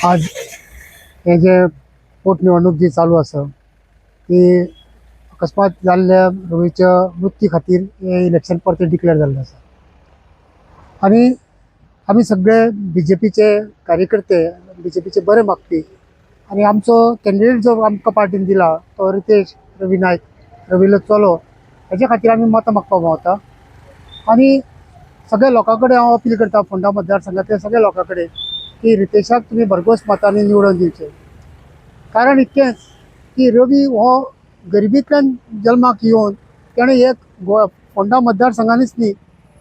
आज हे जे पोटनिवडणूक जी चालू आसा ती अकस्मात जाल्ल्या रवीच्या मृत्यू खातीर हे इलेक्शन परते डिक्लेअर जाल्लें आसा आनी आमी सगळे BJPचे कार्यकर्ते BJPचे बरे मागपी आनी आमचो कॅन्डिडेट जो आमकां पार्टीन दिला तो रितेश रवी नायक रवीलो चलो हेच्या खातीर आमी मतां मागपाक पावता आनी सगळ्या लोकां कडेन हांव अपील करता फोंडा मतदारसंघातल्या सगळ्या लोकां कडेन की रितेशाक तुमी भरघोस मतांनी निवडून दिवचे। कारण इतकेंच की रवी हो गरिबींतल्यान जल्माक येवन तेणें एक फोंडा मतदारसंघानूच न्ही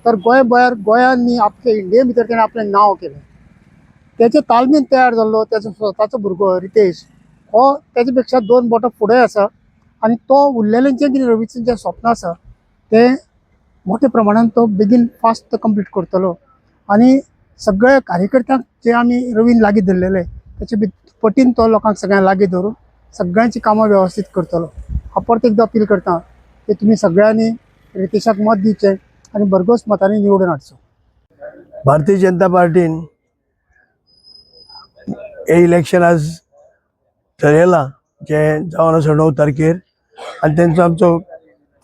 तर गोंयभर गोंयांनी आपले इंडिये भितर तेणें आपलें नांव केलें। तेचे तालमीन तयार जाल्लो तेजो स्वताचो भुरगो रितेश हो तेजे पेक्षा 2 बोटां फुडें आसा आनी तो उरलेलेंचें कितें रवीचें जें स्वप्न आसा तें मोठ्या प्रमाणात तो बेगीन फास्ट कंप्लीट करतलो आनी सगळे कार्यकर्त्यांक जे आमी रवीन लागीं धरलेले त्याचे पटीन तो लोकांक सगळ्यांक लागीं धरून सगळ्यांची कामां व्यवस्थित करतलो। हांव परत एकदां अपील करता की तुमी सगळ्यांनी रितेशाक मत दिवचें आनी भरघोस मतांनी निवडून हाडचो। भारतीय जनता पार्टीन हे इलेक्शन आज ठरयलां जे जावन आसा 9 तारखेर आनी तेंचो आमचो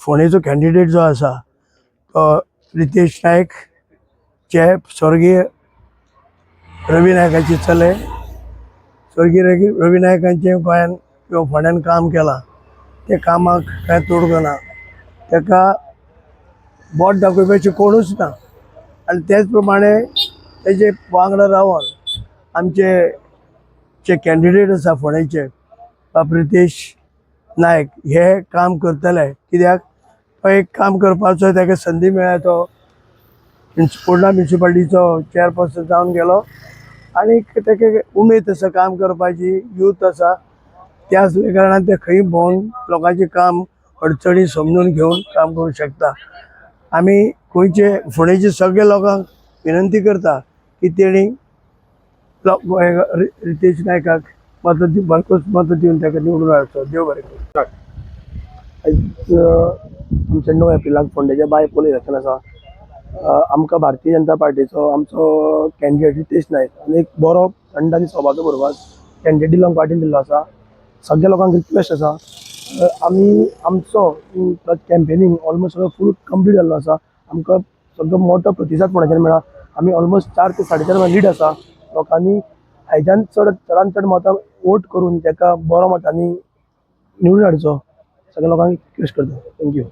फोंडेचो कॅन्डिडेट जो आसा तो रितेश नायक जे स्वर्गीय रवी नायकाचे चले। स्वर्गीय रवी नायकांचे गोंयान किंवा फोंड्यान काम केलां ते कामाक कांय तोडगो ना, तेका बोट दाखोवपाचें कोणूच ना आनी तेच प्रमाणे तेजे वांगडा रावन आमचे जे कॅन्डिडेट आसा फोंडेचे बाब रितेश नायक हे काम करतले कित्याक तो एक काम करपाचो तेका संदी मेळ्ळ्या। तो फोंडा म्युनिसिपालिटीचो चेअरपर्सन जावन गेलो आनी तेका उमेद आसा काम करपाची, यूथ आसा, त्याच कारणान ते खंय भोंवन लोकांचें काम अडचणी समजून घेवन काम करूं शकता। आमी गोंयचे फोंडेचे सगळे लोकांक विनंती करता की तेणी रितेश नायकाक भरघोस मत दिवन ताका निवडून हाडचो। देव बरें करूं। आज आमच्या 9 एप्रिलाक फोंडेच्या बाय पोल इलेक्शन आसा। आमकां भारतीय जनता पार्टीचो आमचो कॅन्डिडेट रितेश नायक आनी एक बरो थंड आनी स्वभावाचो भुरगो कॅन्डिडेट दिलो पार्टीन दिल्लो आसा। सगळ्या लोकांक रिक्वेस्ट आसा आमी आमचो कॅम्पेनींग ऑलमोस्ट सगळो फूल कंप्लीट जाल्लो आसा। आमकां सगळो मोठो प्रतिसाद फोंड्याच्यान मेळ्ळा। आमी ऑलमोस्ट 4 ते 4.5 लीड आसा। लोकांनी हायच्यान चडान चड मतां वोट करून ताका बरो मतांनी निवडून हाडचो सगळ्या लोकांक रिक्वेस्ट करता। थँक्यू।